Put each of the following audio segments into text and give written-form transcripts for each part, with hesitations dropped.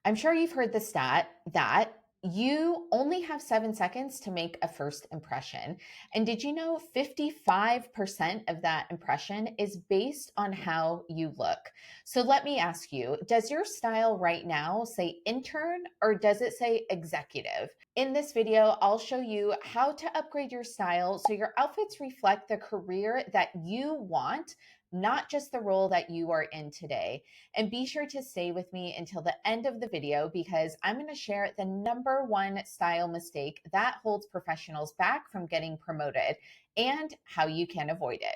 I'm sure you've heard the stat that you only have 7 seconds to make a first impression. And did you know 55% of that impression is based on how you look? So let me ask you, does your style right now say intern or does it say executive? In this video, I'll show you how to upgrade your style so your outfits reflect the career that you want, not just the role that you are in today. And be sure to stay with me until the end of the video because I'm going to share the number one style mistake that holds professionals back from getting promoted and how you can avoid it.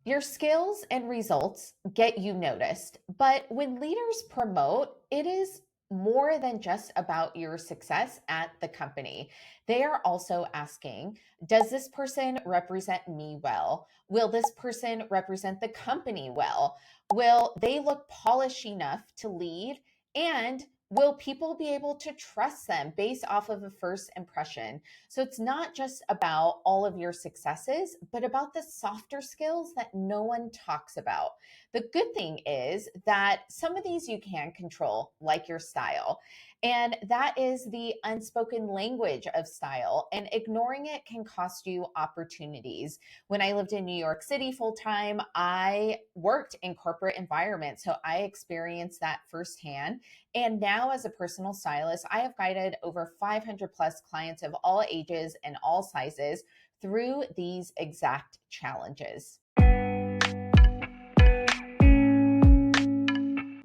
Your skills and results get you noticed, but when leaders promote, it is more than just about your success at the company. They are also asking, does this person represent me well? Will this person represent the company well? Will they look polished enough to lead? And will people be able to trust them based off of a first impression? So it's not just about all of your successes, but about the softer skills that no one talks about. The good thing is that some of these you can control, like your style. And that is the unspoken language of style. And ignoring it can cost you opportunities. When I lived in New York City full time, I worked in corporate environments. So I experienced that firsthand. And now, as a personal stylist, I have guided over 500 plus clients of all ages and all sizes through these exact challenges.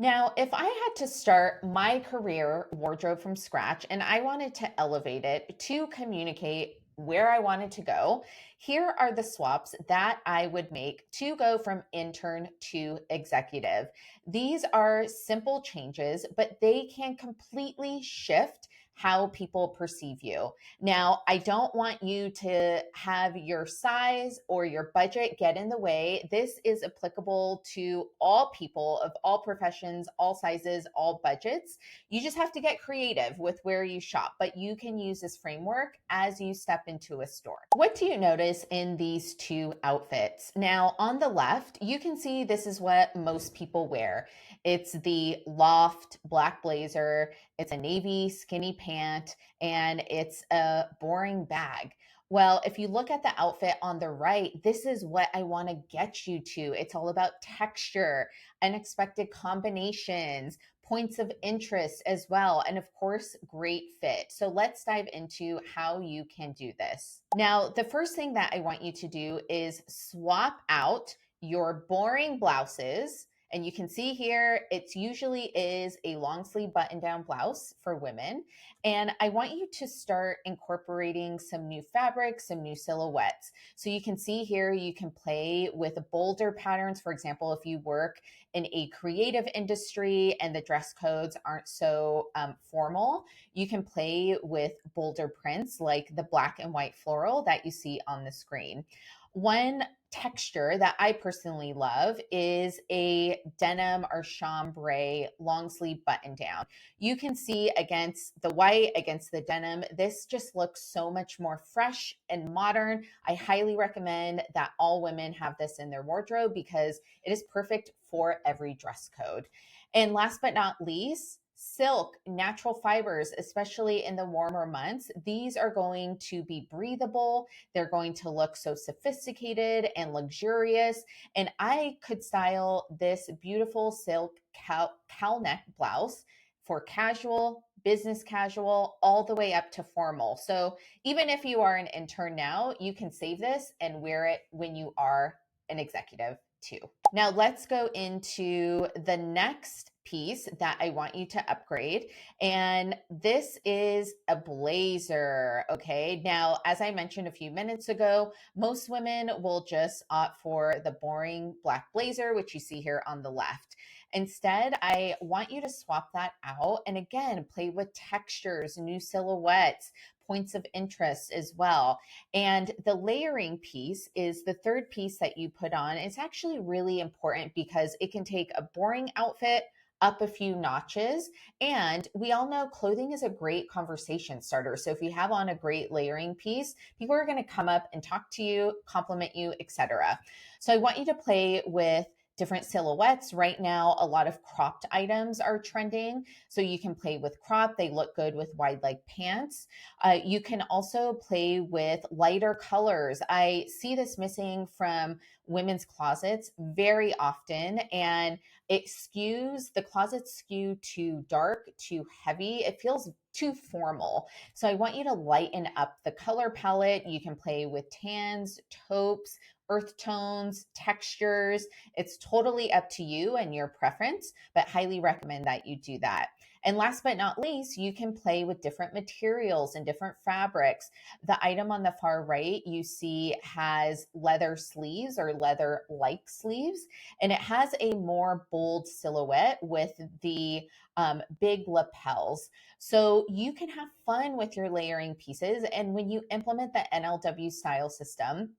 Now, if I had to start my career wardrobe from scratch and I wanted to elevate it to communicate where I wanted to go, here are the swaps that I would make to go from intern to executive. These are simple changes, but they can completely shift how people perceive you. Now, I don't want you to have your size or your budget get in the way. This is applicable to all people of all professions, all sizes, all budgets. You just have to get creative with where you shop, but you can use this framework as you step into a store. What do you notice in these two outfits? Now, on the left, you can see this is what most people wear. It's the loft black blazer, it's a navy skinny pant, and it's a boring bag. Well, if you look at the outfit on the right, this is what I want to get you to. It's all about texture, unexpected combinations, points of interest as well, and of course, great fit. So let's dive into how you can do this. Now, the first thing that I want you to do is swap out your boring blouses. And you can see here, it usually is a long sleeve button down blouse for women. And I want you to start incorporating some new fabrics, some new silhouettes. So you can see here, you can play with bolder patterns. For example, if you work in a creative industry and the dress codes aren't so formal, you can play with bolder prints like the black and white floral that you see on the screen. One texture that I personally love is a denim or chambray long sleeve button down. You can see against the white, against the denim, this just looks so much more fresh and modern. I highly recommend that all women have this in their wardrobe because it is perfect for every dress code. And last but not least, silk, natural fibers, especially in the warmer months, these are going to be breathable. They're going to look so sophisticated and luxurious. I could style this beautiful silk cowl neck blouse for casual, business casual, all the way up to formal. So even if you are an intern now, you can save this and wear it when you are an executive too. Now let's go into the next piece that I want you to upgrade. And this is a blazer. Okay. Now, as I mentioned a few minutes ago, most women will just opt for the boring black blazer, which you see here on the left. Instead, I want you to swap that out and again, play with textures, new silhouettes, points of interest as well. And the layering piece is the third piece that you put on. It's actually really important because it can take a boring outfit up a few notches. And we all know clothing is a great conversation starter. So if you have on a great layering piece, people are going to come up and talk to you, compliment you, etc. So I want you to play with different silhouettes. Right now, a lot of cropped items are trending. So you can play with crop. They look good with wide leg pants. You can also play with lighter colors. I see this missing from women's closets very often. And the closets skew too dark, too heavy. It feels too formal. So I want you to lighten up the color palette. You can play with tans, taupes, earth tones, textures. It's totally up to you and your preference, but highly recommend that you do that. And last but not least, you can play with different materials and different fabrics. The item on the far right you see has leather sleeves or leather like sleeves, and it has a more bold silhouette with the big lapels. So you can have fun with your layering pieces. And when you implement the NLW style system,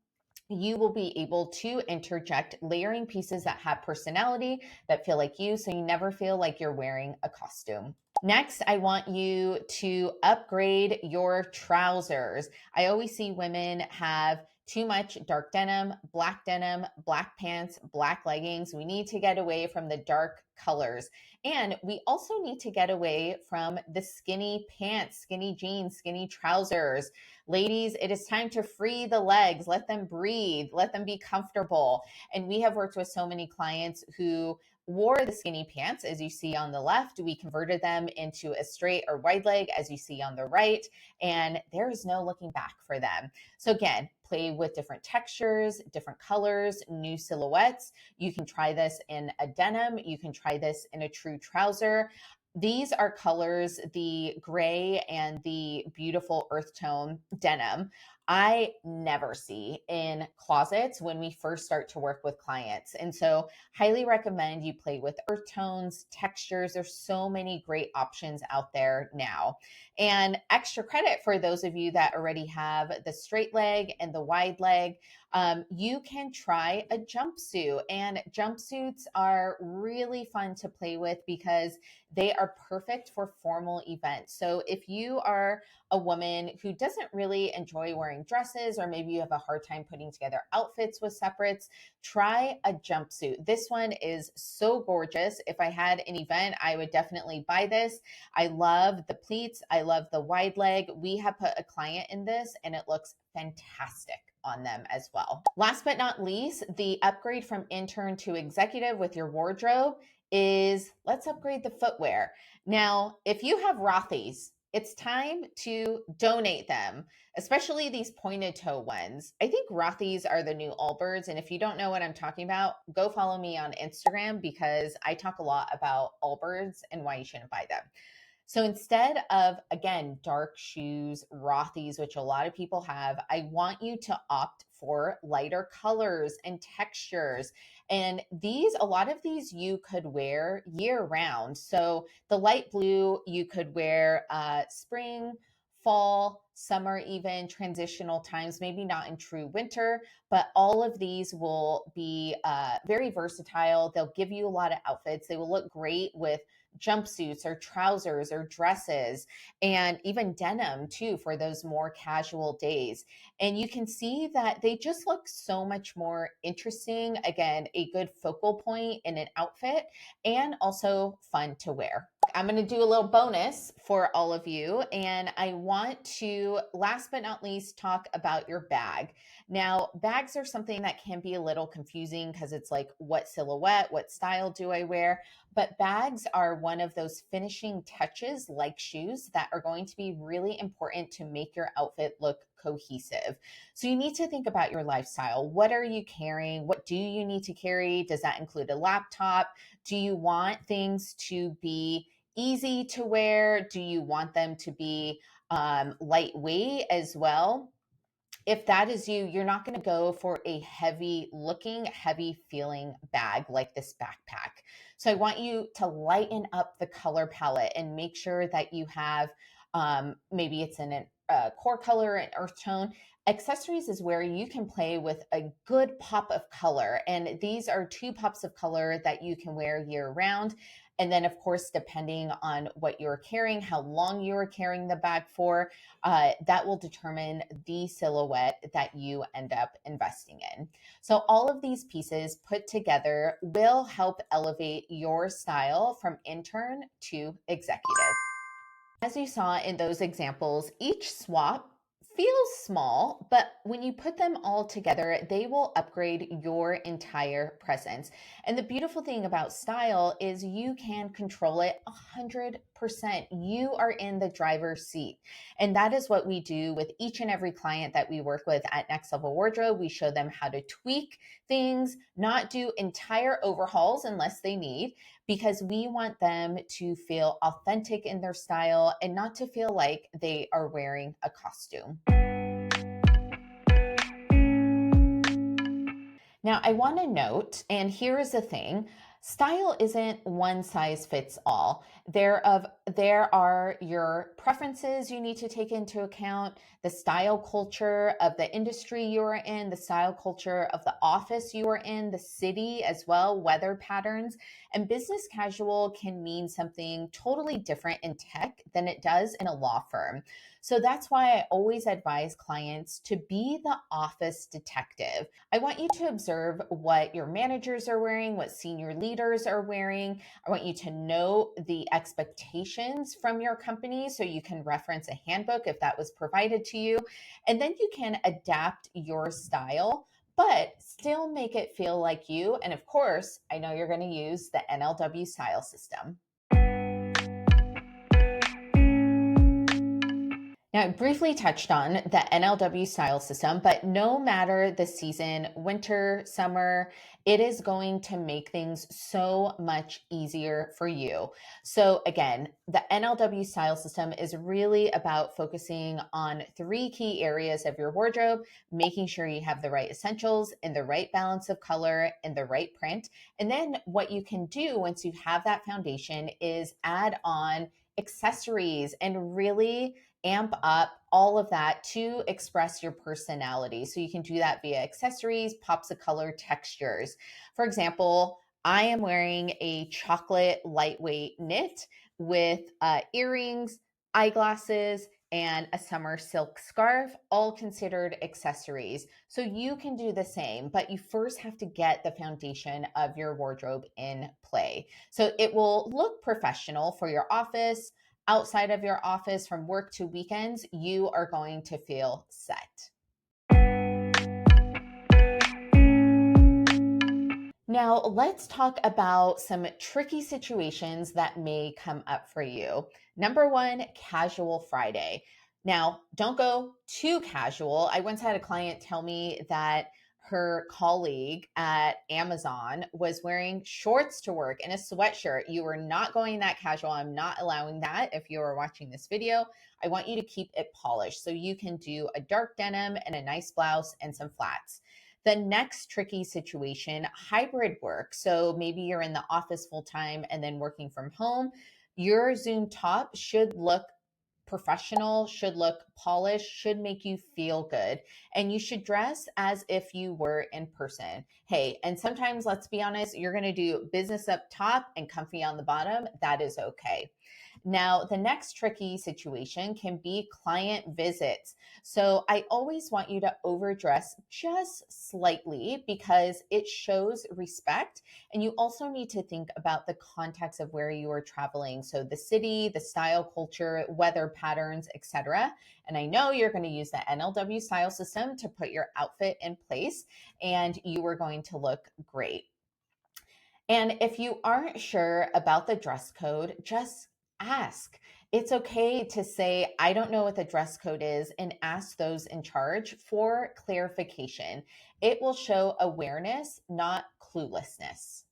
you will be able to interject layering pieces that have personality, that feel like you, so you never feel like you're wearing a costume. Next, I want you to upgrade your trousers. I always see women have too much dark denim, black pants, black leggings. We need to get away from the dark colors. And we also need to get away from the skinny pants, skinny jeans, skinny trousers. Ladies, it is time to free the legs, let them breathe, let them be comfortable. And we have worked with so many clients who wore the skinny pants, as you see on the left. We converted them into a straight or wide leg, as you see on the right, and there is no looking back for them. So again, play with different textures, different colors, new silhouettes. You can try this in a denim. You can try this in a true trouser. These are colors, the gray and the beautiful earth tone denim, I never see in closets when we first start to work with clients. And so highly recommend you play with earth tones, textures. There's so many great options out there now. And extra credit for those of you that already have the straight leg and the wide leg. You can try a jumpsuit, and jumpsuits are really fun to play with because they are perfect for formal events. So if you are a woman who doesn't really enjoy wearing dresses, or maybe you have a hard time putting together outfits with separates, try a jumpsuit. This one is so gorgeous. If I had an event, I would definitely buy this. I love the pleats. I love the wide leg. We have put a client in this and it looks fantastic on them as well. Last but not least, the upgrade from intern to executive with your wardrobe is let's upgrade the footwear. Now, if you have Rothy's, it's time to donate them, especially these pointed toe ones. I think Rothy's are the new Allbirds. And if you don't know what I'm talking about, go follow me on Instagram because I talk a lot about Allbirds and why you shouldn't buy them. So instead of, again, dark shoes, Rothy's, which a lot of people have, I want you to opt for lighter colors and textures. And a lot of these you could wear year round. So the light blue you could wear spring, fall, summer, even transitional times, maybe not in true winter, but all of these will be very versatile. They'll give you a lot of outfits. They will look great with jumpsuits or trousers or dresses, and even denim too for those more casual days. And you can see that they just look so much more interesting. Again, a good focal point in an outfit and also fun to wear. I'm going to do a little bonus for all of you. And I want to, last but not least, talk about your bag. Now, bags are something that can be a little confusing because it's like, what silhouette, what style do I wear? But bags are one of those finishing touches, like shoes, that are going to be really important to make your outfit look cohesive. So you need to think about your lifestyle. What are you carrying? What do you need to carry? Does that include a laptop? Do you want things to be easy to wear? Do you want them to be lightweight as well? If that is you, you're not going to go for a heavy looking, heavy feeling bag like this backpack. So I want you to lighten up the color palette and make sure that you have maybe it's in a core color, an earth tone. Accessories is where you can play with a good pop of color. And these are two pops of color that you can wear year round. And then, of course, depending on what you're carrying, how long you're carrying the bag for, that will determine the silhouette that you end up investing in. So, all of these pieces put together will help elevate your style from intern to executive. As you saw in those examples, each swap feels small, but when you put them all together, they will upgrade your entire presence. And the beautiful thing about style is you can control it 100%. You are in the driver's seat. And that is what we do with each and every client that we work with at Next Level Wardrobe. We show them how to tweak things, not do entire overhauls unless they need, because we want them to feel authentic in their style and not to feel like they are wearing a costume. Now, I want to note, and here is the thing, style isn't one size fits all. There are your preferences you need to take into account, the style culture of the industry you are in, the style culture of the office you are in, the city as well, weather patterns. And business casual can mean something totally different in tech than it does in a law firm. So that's why I always advise clients to be the office detective. I want you to observe what your managers are wearing, what senior leaders are wearing. I want you to know the expectations from your company so you can reference a handbook if that was provided to you. And then you can adapt your style, but still make it feel like you. And of course, I know you're going to use the NLW style system. Now, I briefly touched on the NLW style system, but no matter the season, winter, summer, it is going to make things so much easier for you. So again, the NLW style system is really about focusing on three key areas of your wardrobe, making sure you have the right essentials in the right balance of color and the right print. And then what you can do once you have that foundation is add on accessories and really amp up all of that to express your personality. So you can do that via accessories, pops of color, textures. For example, I am wearing a chocolate lightweight knit with earrings, eyeglasses, and a summer silk scarf, all considered accessories. So you can do the same, but you first have to get the foundation of your wardrobe in play. So it will look professional for your office. Outside of your office, from work to weekends, you are going to feel set. Now, let's talk about some tricky situations that may come up for you. Number one, casual Friday. Now, don't go too casual. I once had a client tell me that her colleague at Amazon was wearing shorts to work and a sweatshirt. You are not going that casual. I'm not allowing that. If you are watching this video, I want you to keep it polished. So you can do a dark denim and a nice blouse and some flats. The next tricky situation, hybrid work. So maybe you're in the office full time and then working from home. Your Zoom top should look professional, should look polished, should make you feel good. And you should dress as if you were in person. Hey, and sometimes, let's be honest, you're going to do business up top and comfy on the bottom. That is okay. Now, the next tricky situation can be client visits. So I always want you to overdress just slightly because it shows respect. And you also need to think about the context of where you are traveling. So the city, the style culture, weather patterns, etc. And I know you're going to use the NLW style system to put your outfit in place and you are going to look great. And if you aren't sure about the dress code, just ask. It's okay to say, I don't know what the dress code is, and ask those in charge for clarification. It will show awareness, not cluelessness.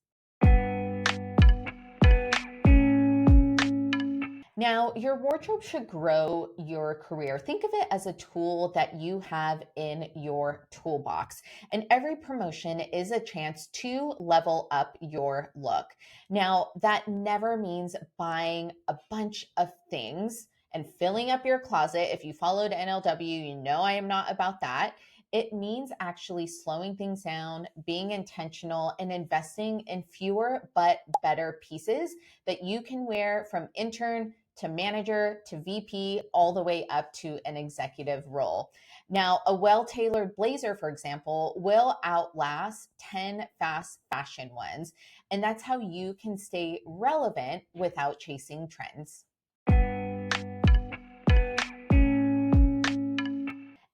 Now, your wardrobe should grow your career. Think of it as a tool that you have in your toolbox. And every promotion is a chance to level up your look. Now, that never means buying a bunch of things and filling up your closet. If you followed NLW, you know I am not about that. It means actually slowing things down, being intentional, and investing in fewer but better pieces that you can wear from intern to manager to VP, all the way up to an executive role. Now, a well tailored blazer, for example, will outlast 10 fast fashion ones. And that's how you can stay relevant without chasing trends.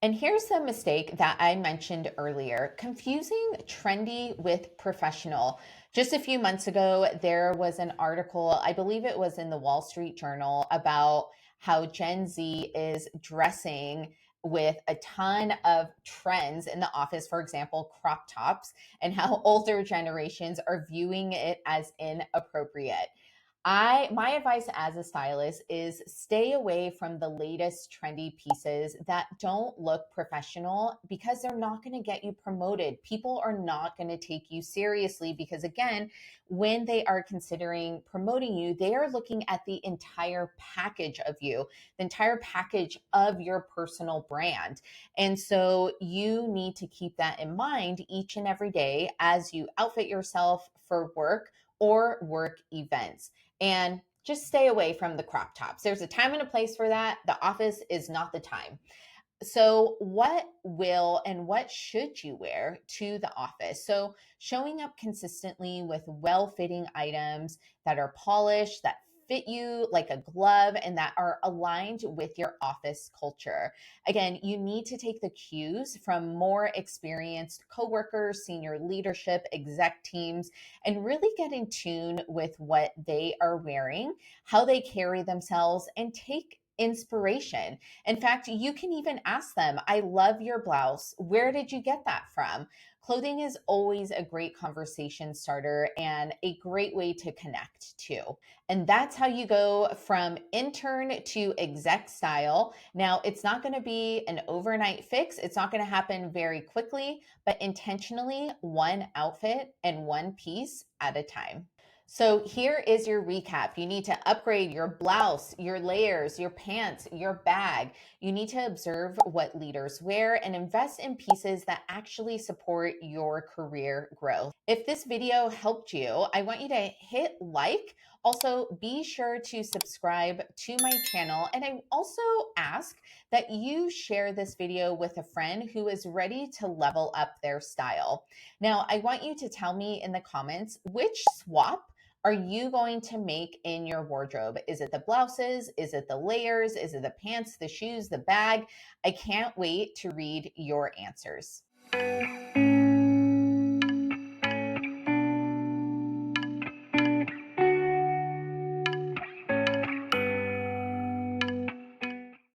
And here's the mistake that I mentioned earlier, confusing trendy with professional. Just a few months ago, there was an article, I believe it was in the Wall Street Journal, about how Gen Z is dressing with a ton of trends in the office, for example, crop tops, and how older generations are viewing it as inappropriate. My advice as a stylist is stay away from the latest trendy pieces that don't look professional because they're not going to get you promoted. People are not going to take you seriously because, again, when they are considering promoting you, they are looking at the entire package of you, the entire package of your personal brand. And so you need to keep that in mind each and every day as you outfit yourself for work or work events. And just stay away from the crop tops. There's a time and a place for that. The office is not the time. So, what will and what should you wear to the office? So, showing up consistently with well fitting items that are polished, that fit you like a glove, and that are aligned with your office culture. Again, you need to take the cues from more experienced coworkers, senior leadership, exec teams, and really get in tune with what they are wearing, how they carry themselves, and take inspiration. In fact, you can even ask them, I love your blouse. Where did you get that from? Clothing is always a great conversation starter and a great way to connect too. And that's how you go from intern to exec style. Now, it's not going to be an overnight fix, it's not going to happen very quickly, but intentionally, one outfit and one piece at a time. So here is your recap. You need to upgrade your blouse, your layers, your pants, your bag. You need to observe what leaders wear and invest in pieces that actually support your career growth. If this video helped you, I want you to hit like. Also, be sure to subscribe to my channel. And I also ask that you share this video with a friend who is ready to level up their style. Now, I want you to tell me in the comments which swap are you going to make in your wardrobe? Is it the blouses? Is it the layers? Is it the pants, the shoes, the bag? I can't wait to read your answers.